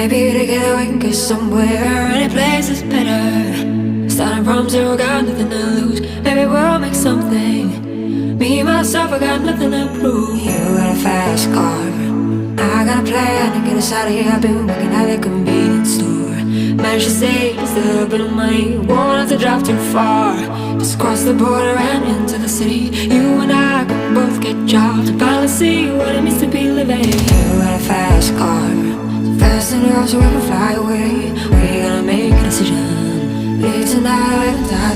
Maybe together we can get somewhere. Any place is better. Starting from zero, got nothing to lose. Maybe we'll make something. Me, myself, I got nothing to prove. You got a fast car, I got a plan to get us out of here. I've been working at the convenience store. Managed to save just a little bit of money. Won't have to drive too far. Just cross the border and into the city. You and I can both get jobs and finally see what it means to be living. You got a fast car, so fast enough so we can fly away. We're gonna make a decision. Leave tonight or die